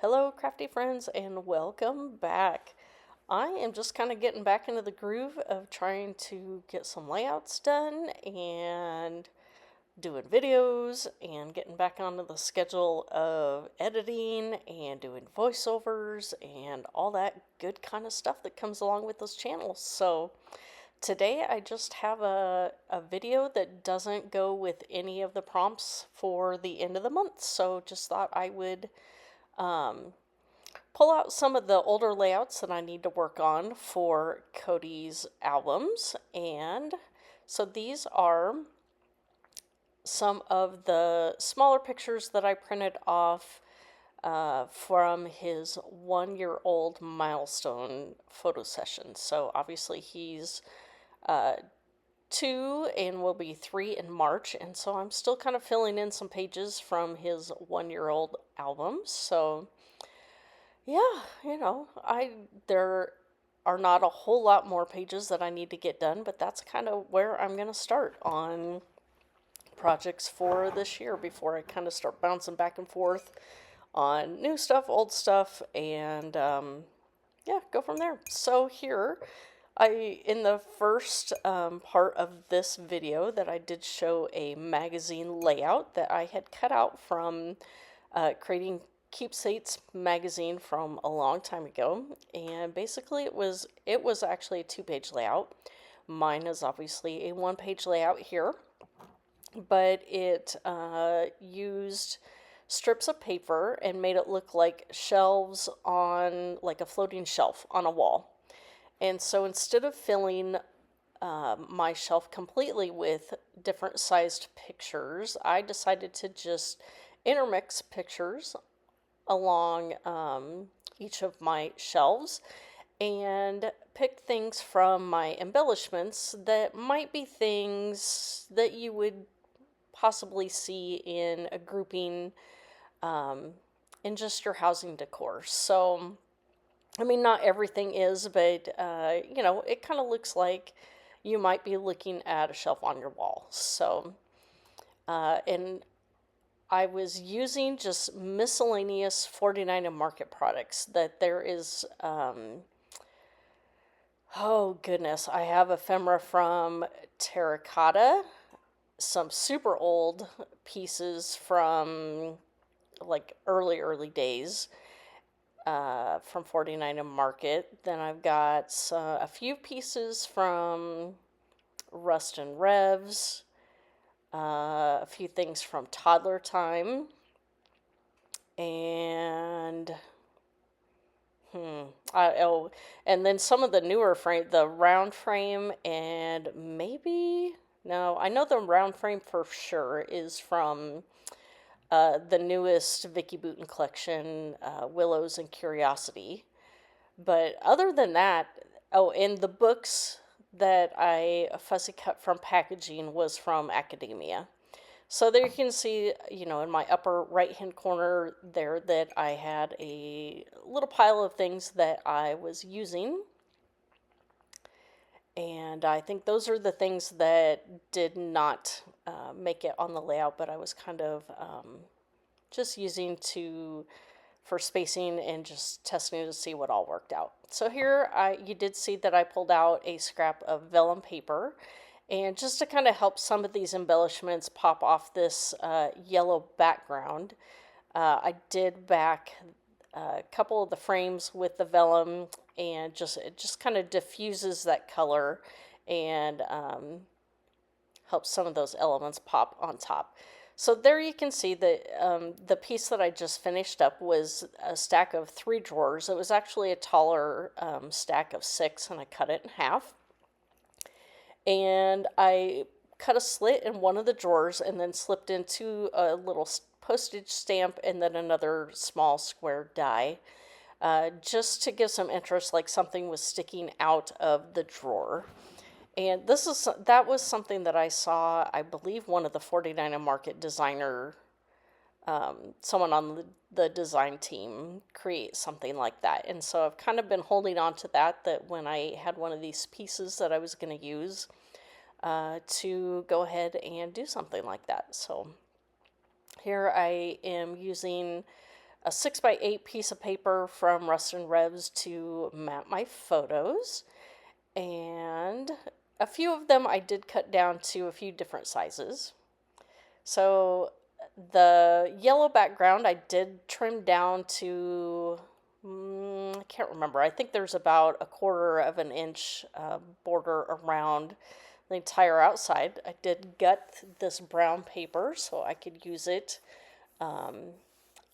Hello, crafty friends, and welcome back. I am just kind of getting back into the groove of trying to get some layouts done and doing videos and getting back onto the schedule of editing and doing voiceovers and all that good kind of stuff that comes along with those channels. So today I just have a video that doesn't go with any of the prompts for the end of the month. So just thought I would pull out some of the older layouts that I need to work on for Cody's albums. And so these are some of the smaller pictures that I printed off from his 1 year old milestone photo session. So obviously he's 2 and will be 3 in March. And so I'm still kind of filling in some pages from his 1 year old album. So yeah, there are not a whole lot more pages that I need to get done, but that's kind of where I'm going to start on projects for this year before I kind of start bouncing back and forth on new stuff, old stuff, and yeah, go from there. So here, in the first part of this video that I did show a magazine layout that I had cut out from creating Keepsakes magazine from a long time ago, and basically it was actually a 2-page layout. Mine is obviously a 1-page layout here, but it used strips of paper and made it look like shelves on like a floating shelf on a wall. And so instead of filling my shelf completely with different sized pictures, I decided to just intermix pictures along each of my shelves and pick things from my embellishments that might be things that you would possibly see in a grouping in just your housing decor. So, I mean, not everything is, but it kind of looks like you might be looking at a shelf on your wall. So, and I was using just miscellaneous 49 and Market products that there is, oh goodness, I have ephemera from Terracotta, some super old pieces from like early days from 49 and Market. Then I've got a few pieces from Rust and Revs, a few things from Toddler Time, and oh, and then some of the newer frame, the round frame, and maybe no, I know the round frame for sure is from the newest Vicky Bouton collection, Willows and Curiosity. But other than that, oh, and the books that I fussy cut from packaging was from Academia. So there you can see, in my upper right-hand corner there that I had a little pile of things that I was using. And I think those are the things that did not make it on the layout, but I was kind of just using for spacing and just testing to see what all worked out. So here you did see that I pulled out a scrap of vellum paper, and just to kind of help some of these embellishments pop off this yellow background, I did back a couple of the frames with the vellum, and it just kind of diffuses that color and helps some of those elements pop on top. So there you can see that the piece that I just finished up was a stack of 3 drawers. It was actually a taller stack of 6, and I cut it in half. And I cut a slit in one of the drawers and then slipped into a little postage stamp and then another small square die, just to give some interest, like something was sticking out of the drawer. And that was something that I saw, I believe, one of the 49 and Market designer, someone on the design team create something like that. And so I've kind of been holding on to that when I had one of these pieces that I was going to use to go ahead and do something like that. So here I am using a 6x8 piece of paper from Rust and Revs to map my photos, and a few of them I did cut down to a few different sizes. So the yellow background I did trim down to, I can't remember. I think there's about a 1/4 of an inch border around the entire outside. I did gut this brown paper so I could use it on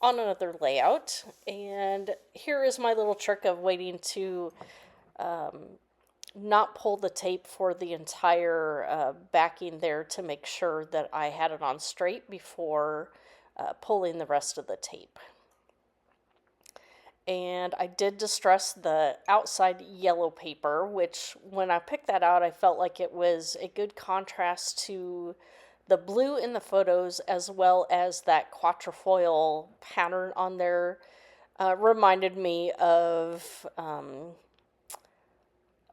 another layout. And here is my little trick of waiting to not pull the tape for the entire backing there to make sure that I had it on straight before pulling the rest of the tape. And I did distress the outside yellow paper, which when I picked that out, I felt like it was a good contrast to the blue in the photos, as well as that quatrefoil pattern on there. Reminded me of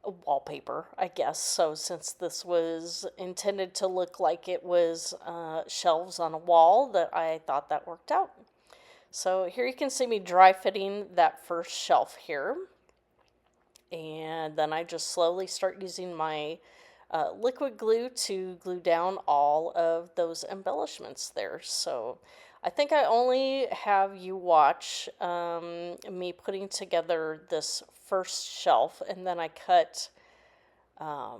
wallpaper, I guess. So since this was intended to look like it was shelves on a wall, that I thought that worked out. So here you can see me dry fitting that first shelf here. And then I just slowly start using my liquid glue to glue down all of those embellishments there. So I think I only have you watch me putting together this first shelf, and then I cut, I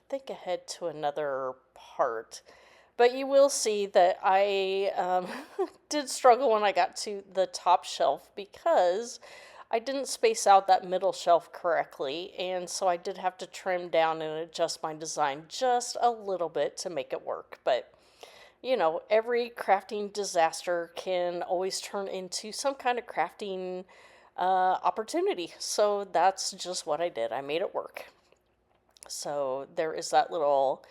think, ahead to another part. But you will see that I did struggle when I got to the top shelf because I didn't space out that middle shelf correctly, and so I did have to trim down and adjust my design just a little bit to make it work. But you know, every crafting disaster can always turn into some kind of crafting opportunity. So that's just what I did. I made it work. So there is that little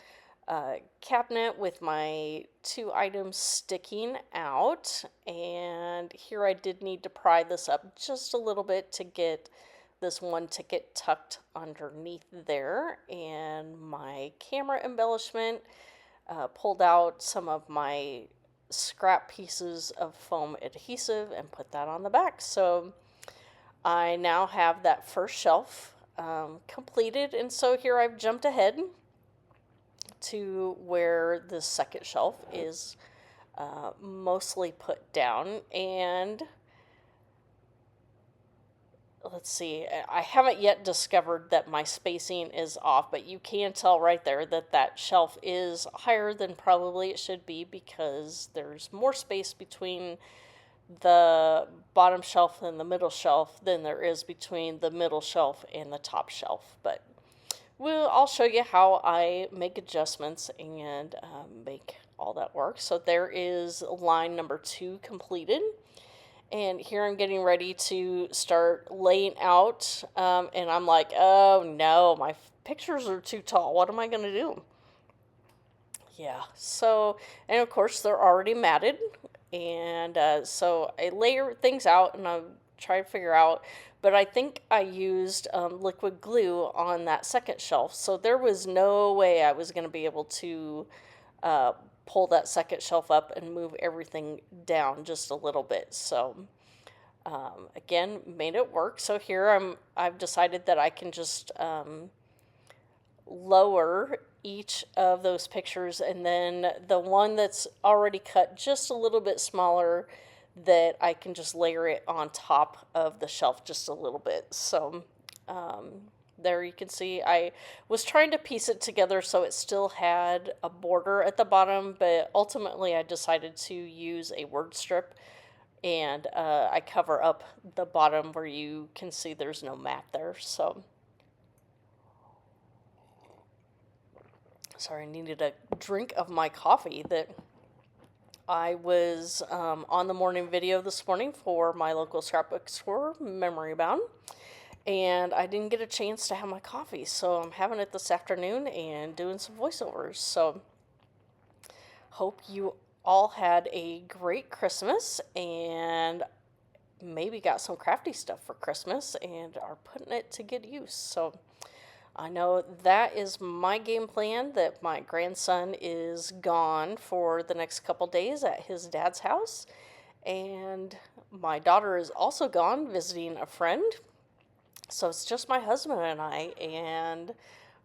cabinet with my 2 items sticking out. And here I did need to pry this up just a little bit to get this one ticket tucked underneath there. And my camera embellishment. Pulled out some of my scrap pieces of foam adhesive and put that on the back. So I now have that first shelf completed, and so here I've jumped ahead to where the second shelf is mostly put down. And let's see, I haven't yet discovered that my spacing is off, but you can tell right there that that shelf is higher than probably it should be because there's more space between the bottom shelf and the middle shelf than there is between the middle shelf and the top shelf. But I'll show you how I make adjustments and make all that work. So there is line number 2 completed. And here I'm getting ready to start laying out, and I'm like, oh no, my pictures are too tall. What am I going to do? Yeah, so, and of course they're already matted, and so I layer things out and I try to figure out, but I think I used liquid glue on that second shelf, so there was no way I was going to be able to pull that second shelf up and move everything down just a little bit. So again, made it work. So here I've decided that I can just lower each of those pictures, and then the one that's already cut just a little bit smaller, that I can just layer it on top of the shelf just a little bit. So there you can see I was trying to piece it together so it still had a border at the bottom, but ultimately I decided to use a word strip, and I cover up the bottom where you can see there's no mat there. So sorry, I needed a drink of my coffee that I was on the morning video this morning for my local scrapbook store, Memory Bound. And I didn't get a chance to have my coffee, so I'm having it this afternoon and doing some voiceovers. So hope you all had a great Christmas and maybe got some crafty stuff for Christmas and are putting it to good use. So I know that is my game plan, that my grandson is gone for the next couple days at his dad's house, and My daughter is also gone visiting a friend. So it's just my husband and I, and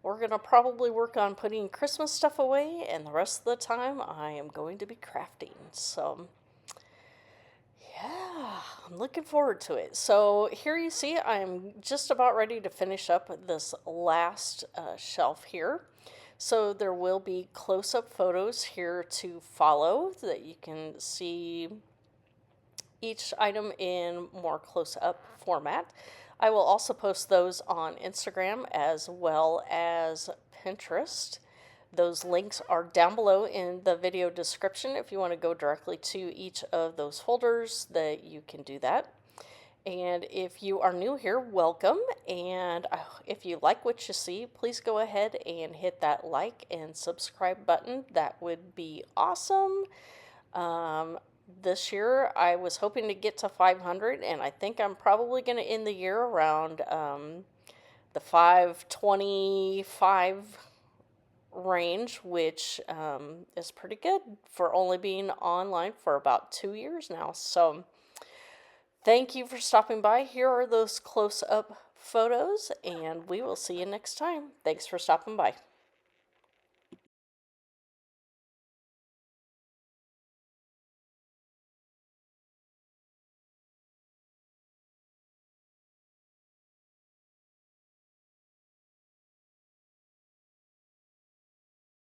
we're going to probably work on putting Christmas stuff away, and the rest of the time I am going to be crafting. So, yeah, I'm looking forward to it. So, here you see, I'm just about ready to finish up this last shelf here. So, there will be close up photos here to follow that you can see each item in more close up format. I will also post those on Instagram as well as Pinterest. Those links are down below in the video description. If you want to go directly to each of those folders, that you can do that. And if you are new here, welcome. And if you like what you see, please go ahead and hit that like and subscribe button. That would be awesome. This year I was hoping to get to 500, and I think I'm probably going to end the year around the 525 range, which is pretty good for only being online for about 2 years now. So thank you for stopping by. Here are those close-up photos, and we will see you next time. Thanks for stopping by.